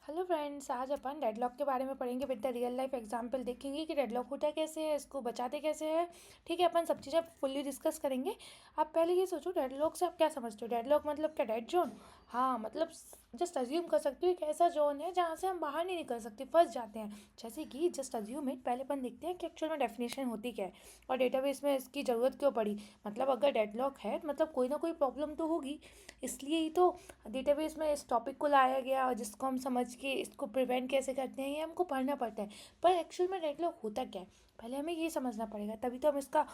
Hello friends, आज अपन deadlock के बारे में पढ़ेंगे। With the real life example देखेंगे कि डेडलॉक होता कैसे है, इसको बचाते कैसे हैं। ठीक है, अपन सब चीज़ें फुल्ली डिस्कस करेंगे। आप पहले ये सोचो, डेडलॉक से आप क्या समझते हो? डेडलॉक मतलब क्या? Dead zone. हाँ, मतलब जस्ट अज्यूम कर सकते हो एक ऐसा जोन है जहाँ से हम बाहर नहीं निकल सकते, फंस जाते हैं। जैसे कि जस्ट अज्यूम इट, पहले अपन देखते हैं कि एक्चुअल में डेफिनेशन होती क्या है और डेटाबेस में इसकी ज़रूरत क्यों पड़ी। मतलब अगर डेडलॉक है मतलब कोई ना कोई प्रॉब्लम तो होगी, इसलिए ही तो डेटाबेस में इस टॉपिक को लाया गया और जिसको हम समझ के इसको प्रिवेंट कैसे करते हैं ये हमको पढ़ना पड़ता है। पर एक्चुअल में डेडलॉक होता क्या है पहले हमें ये समझना पड़ेगा, तभी तो हम इसका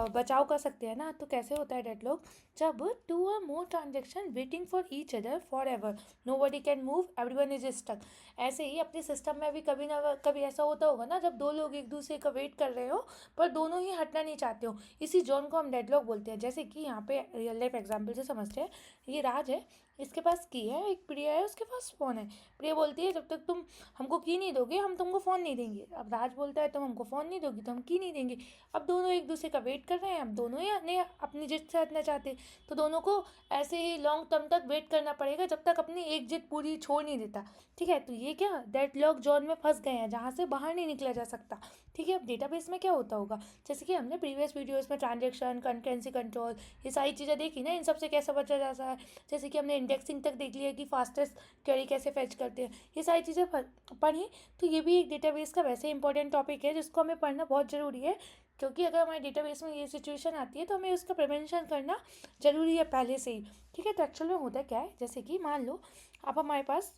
बचाव कर सकते हैं ना। तो कैसे होता है डेडलॉक? जब टू और more transaction waiting for each other forever, nobody can move, everyone is stuck. ऐसे ही अपने सिस्टम में भी कभी ना कभी ऐसा होता होगा ना, जब दो लोग एक दूसरे का वेट कर रहे हो पर दोनों ही हटना नहीं चाहते हो, इसी जोन को हम डेडलॉक बोलते हैं। जैसे कि यहाँ पे रियल लाइफ एग्जाम्पल से समझते हैं। ये राज है, इसके पास की है, एक प्रिया है उसके पास फ़ोन है। प्रिया बोलती है जब तक तुम हमको की नहीं दोगे हम तुमको फ़ोन नहीं देंगे। अब राज बोलता है तुम हमको फ़ोन नहीं दोगी तो हम की नहीं देंगे। अब दोनों एक दूसरे का वेट कर रहे हैं, अब दोनों ही नहीं अपनी जिद से हटना चाहते, तो दोनों को ऐसे ही लॉन्ग टर्म तक वेट करना पड़ेगा जब तक अपनी एक जिद पूरी छोड़ नहीं देता। ठीक है, तो ये क्या डेडलॉक जोन में फंस गए हैं जहाँ से बाहर नहीं निकला जा सकता। ठीक है, अब डेटाबेस में क्या होता होगा, जैसे कि हमने प्रीवियस वीडियोस में ट्रांजेक्शन, कंकरेंसी कंट्रोल, ये सारी चीज़ें देखी ना, इन सब से कैसे बचा जा सकता है। जैसे कि हमने इंडेक्सिंग तक देख लिया कि फास्टेस्ट क्वेरी कैसे फैच करते हैं, ये सारी चीज़ें पढ़ी। तो ये भी एक डेटाबेस का वैसे इंपॉर्टेंट टॉपिक है जिसको हमें पढ़ना बहुत ज़रूरी है, क्योंकि अगर हमारे डेटाबेस में ये सिचुएशन आती है तो हमें उसका प्रिवेंशन करना ज़रूरी है पहले से ही। ठीक है, तो एक्चुअल में होता क्या है, जैसे कि मान लो अब हमारे पास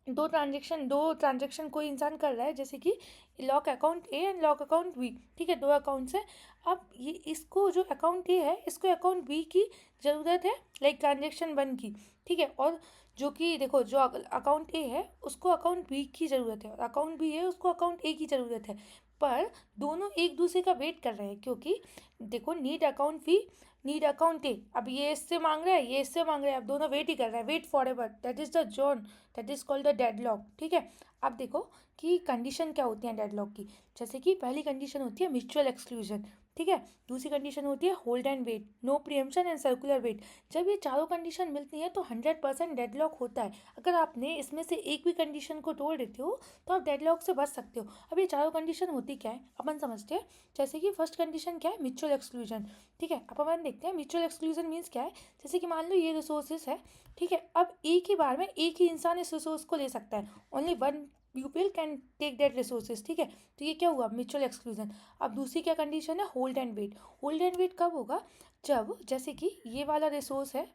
दो ट्रांजेक्शन कोई इंसान कर रहा है, जैसे कि lock account A and lock account B. ठीक है, दो अकाउंट्स है। अब ये इसको जो अकाउंट ए है इसको अकाउंट बी की ज़रूरत है, लाइक ट्रांजेक्शन वन की। ठीक है, और जो कि देखो, जो अकाउंट ए है उसको अकाउंट बी की ज़रूरत है और अकाउंट बी है उसको अकाउंट ए की ज़रूरत है। पर दोनों एक दूसरे का वेट कर रहे हैं, क्योंकि देखो, need account B, need account A. अब ये इससे मांग रहा है, ये इससे मांग रहा है, अब दोनों वेट ही कर रहे हैं, wait forever, that is the zone, that is called the deadlock. ठीक है, अब देखो कि कंडीशन क्या होती है डेडलॉक की। जैसे कि पहली कंडीशन होती है म्यूचुअल एक्सक्लूजन। ठीक है, दूसरी कंडीशन होती है hold and wait, no preemption and circular wait. जब ये चारों कंडीशन मिलती हैं तो 100% डेडलॉक होता है। अगर आपने इसमें से एक भी कंडीशन को तोड़ देते हो तो आप डेडलॉक से बच सकते हो। अब ये चारों कंडीशन होती क्या है अपन समझते हैं। जैसे कि फर्स्ट कंडीशन क्या है, म्यूचुअल एक्सक्लूजन। ठीक है, अब अपन देखते हैं म्यूचुअल एक्सक्लूजन मीन्स क्या है। जैसे कि मान लो ये रिसोर्सेज है, ठीक है, अब एक ही बार में एक ही इंसान इस रिसोर्स को ले सकता है, only one people can take that resources. ठीक है, तो ये क्या हुआ, म्यूचुअल एक्सक्लूजन। अब दूसरी क्या कंडीशन है, hold and wait. Hold and wait कब होगा, जब जैसे कि ये वाला रिसोर्स है,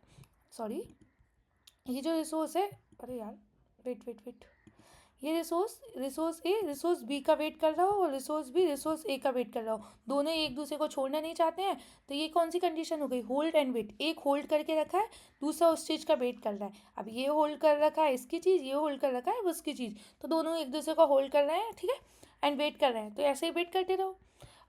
सॉरी, ये जो रिसोर्स है, अरे यार, वेट वेट वेट, ये रिसोर्स ए रिसोर्स बी का वेट कर रहा हो और रिसोर्स बी रिसोर्स ए का वेट कर रहा हो, दोनों ही एक दूसरे को छोड़ना नहीं चाहते हैं। तो ये कौन सी कंडीशन हो गई, होल्ड एंड वेट। एक होल्ड करके रखा है, दूसरा उस चीज़ का वेट कर रहा है। अब ये होल्ड कर रखा है इसकी चीज़, ये होल्ड कर रखा है उसकी चीज़, तो दोनों एक दूसरे को होल्ड कर रहे हैं। ठीक है, एंड वेट कर रहे हैं, तो ऐसे ही वेट करते रहो।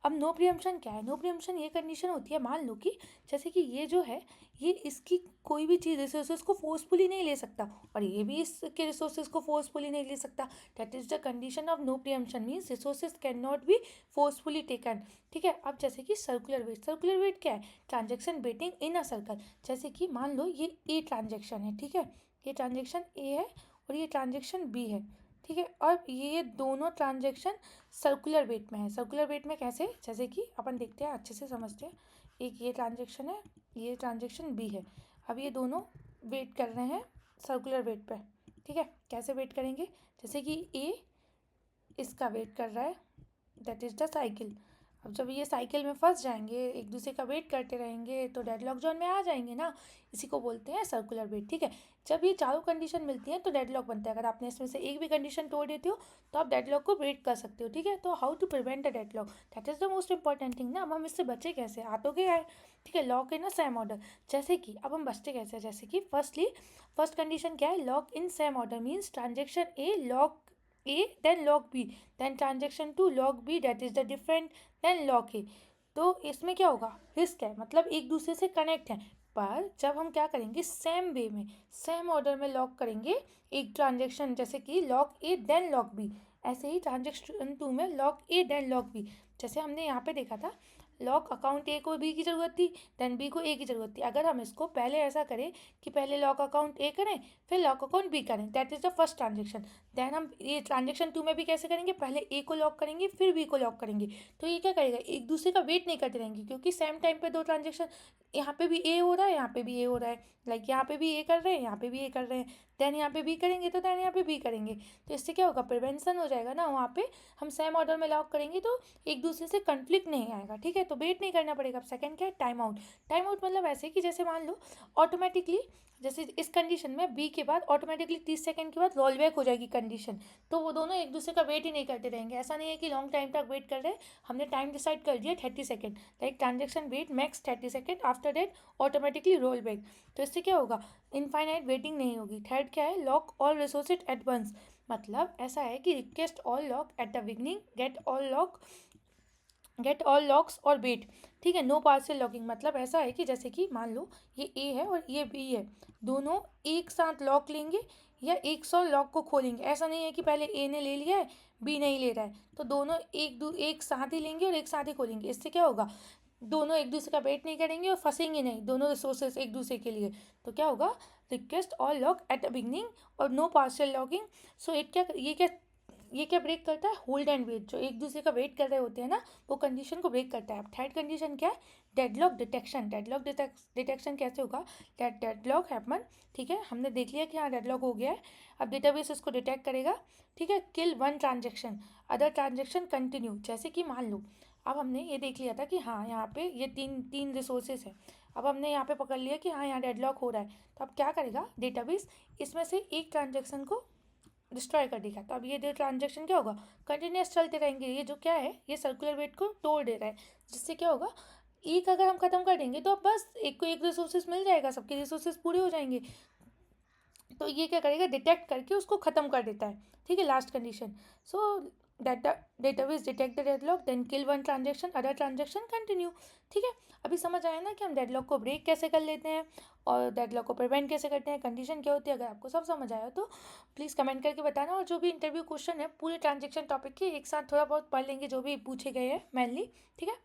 अब नो प्रियम्पशन क्या है, नो प्रियम्पशन ये कंडीशन होती है, मान लो कि जैसे कि ये जो है, ये इसकी कोई भी चीज़ रिसोर्सेज को फोर्सफुली नहीं ले सकता और ये भी इसके रिसोर्सेज को फोर्सफुली नहीं ले सकता। That is the condition of no preemption, means resources can not be forcefully taken. ठीक है, अब जैसे कि सर्कुलर वेट, सर्कुलर वेट क्या है, transaction waiting in a circle. जैसे कि मान लो ये ए ट्रांजेक्शन है, ठीक है, ये ट्रांजेक्शन ए है और ये ट्रांजेक्शन बी है। ठीक है, और ये दोनों ट्रांजेक्शन सर्कुलर वेट में है। सर्कुलर वेट में कैसे, जैसे कि अपन देखते हैं, अच्छे से समझते हैं। एक ये ट्रांजेक्शन है, ये ट्रांजेक्शन बी है। अब ये दोनों वेट कर रहे हैं सर्कुलर वेट पे। ठीक है, कैसे वेट करेंगे, जैसे कि ए इसका वेट कर रहा है, दैट इज़ द साइकिल। अब जब ये साइकिल में फंस जाएंगे, एक दूसरे का वेट करते रहेंगे, तो डेडलॉक जोन में आ जाएंगे ना, इसी को बोलते हैं सर्कुलर वेट। ठीक है, जब ये चारों कंडीशन मिलती हैं तो डेडलॉक बनता है। अगर आपने इसमें से एक भी कंडीशन तोड़ देते हो तो आप डेडलॉक को ब्रेक कर सकते हो। ठीक है, तो how to prevent the deadlock, that is the most important thing ना। अब हम इससे बचे कैसे, आ तो गया है। ठीक है, lock in a same order. जैसे कि अब हम बचते कैसे, जैसे कि फर्स्ट कंडीशन क्या है, lock in same order, means transaction A lock A then log B, then transaction to log B, that is the different then log A। तो इसमें क्या होगा, रिस्क है, मतलब एक दूसरे से कनेक्ट है। पर जब हम क्या करेंगे, सेम वे में सेम ऑर्डर में लॉक करेंगे एक ट्रांजेक्शन, जैसे कि log A then log B, ऐसे ही ट्रांजेक्शन टू में log A then log B. जैसे हमने यहाँ पे देखा था, लॉक अकाउंट ए को बी की ज़रूरत थी, देन बी को ए की ज़रूरत थी। अगर हम इसको पहले ऐसा करें कि पहले लॉक अकाउंट ए करें फिर लॉक अकाउंट बी करें, that is the first transaction. Then हम ये ट्रांजेक्शन 2 में भी कैसे करेंगे, पहले ए को लॉक करेंगे फिर बी को लॉक करेंगे। तो ये क्या करेगा, एक दूसरे का वेट नहीं करते रहेंगे, क्योंकि सेम टाइम पे दो ट्रांजेक्शन, यहाँ पे भी ए हो रहा है, यहाँ पे भी ए हो रहा है, लाइक यहाँ पे भी ए कर रहे हैं, यहाँ पे भी ए कर रहे हैं, देन यहाँ पे बी करेंगे तो देन यहाँ पे बी करेंगे। तो इससे क्या होगा, प्रिवेंशन हो जाएगा ना, वहाँ पे हम सेम ऑर्डर में लॉक करेंगे तो एक दूसरे से कन्फ्लिक्ट नहीं आएगा, ठीक है। तो वेट नहीं करना पड़ेगा। अब सेकंड क्या है, टाइम आउट। टाइम आउट मतलब ऐसे कि जैसे मान लो ऑटोमेटिकली, जैसे इस कंडीशन में बी के बाद ऑटोमेटिकली 30 सेकंड के बाद रोल बैक हो जाएगी कंडीशन, तो वो दोनों एक दूसरे का वेट ही नहीं करते रहेंगे। ऐसा नहीं है कि लॉन्ग टाइम तक वेट कर रहे हैं, हमने टाइम डिसाइड कर दिया 30 second, like transaction wait max 30 second, after that automatically roll back. तो इससे क्या होगा, इनफाइनाइट वेटिंग नहीं होगी। थर्ड क्या है, lock all resources at once. मतलब ऐसा है कि request all lock at the beginning, get all locks और वेट, ठीक है। नो पार्शियल लॉकिंग मतलब ऐसा है कि जैसे कि मान लो ये ए है और ये बी है, दोनों एक साथ लॉक लेंगे या एक सौ लॉक को खोलेंगे। ऐसा नहीं है कि पहले ए ने ले लिया है बी नहीं ले रहा है, तो दोनों एक साथ ही लेंगे और एक साथ ही खोलेंगे। इससे क्या होगा, दोनों एक दूसरे का वेट नहीं करेंगे और फंसेंगे नहीं दोनों रिसोर्सेज एक दूसरे के लिए। तो क्या होगा, request all lock at the beginning और नो पार्शियल लॉकिंग। सो ये क्या ब्रेक करता है, होल्ड एंड वेट। जो एक दूसरे का वेट कर रहे होते हैं ना, वो कंडीशन को ब्रेक करता है। अब थर्ड कंडीशन क्या है, डेडलॉक डिटेक्शन। डेडलॉक डिटेक्शन कैसे होगा, डेडलॉक हैपन, ठीक है, हमने देख लिया कि हाँ डेडलॉक हो गया है। अब डेटाबेस इसको डिटेक्ट करेगा, ठीक है। Kill one transaction, other transaction continue. जैसे कि मान लो अब हमने ये देख लिया था कि हाँ यहाँ पे ये तीन रिसोर्सेज है, अब हमने यहाँ पे पकड़ लिया कि हाँ यहाँ डेडलॉक हो रहा है। तो अब क्या करेगा डेटाबेस, इसमें से एक ट्रांजेक्शन को डिस्ट्रॉय कर देगा। तो अब ये जो ट्रांजेक्शन क्या होगा, कंटिन्यूस चलते रहेंगे। ये जो क्या है, ये सर्कुलर वेट को तोड़ दे रहा है, जिससे क्या होगा, एक अगर हम ख़त्म कर देंगे तो अब बस एक को एक रिसोर्सेज मिल जाएगा, सबके रिसोर्सेज पूरे हो जाएंगे। तो ये क्या करेगा, डिटेक्ट करके उसको ख़त्म कर देता है, ठीक है। Last condition, so database detect the deadlock then kill one transaction, other transaction continue, ठीक है। अभी समझ आया ना कि हम डेडलॉक को ब्रेक कैसे कर लेते हैं और डेडलॉक को प्रिवेंट कैसे करते हैं, कंडीशन क्या होती है। अगर आपको सब समझ आया तो प्लीज़ कमेंट करके बताना। और जो भी इंटरव्यू क्वेश्चन है पूरे ट्रांजेक्शन टॉपिक के एक साथ थोड़ा बहुत पढ़ लेंगे, जो भी पूछे गए हैं मेनली, ठीक है।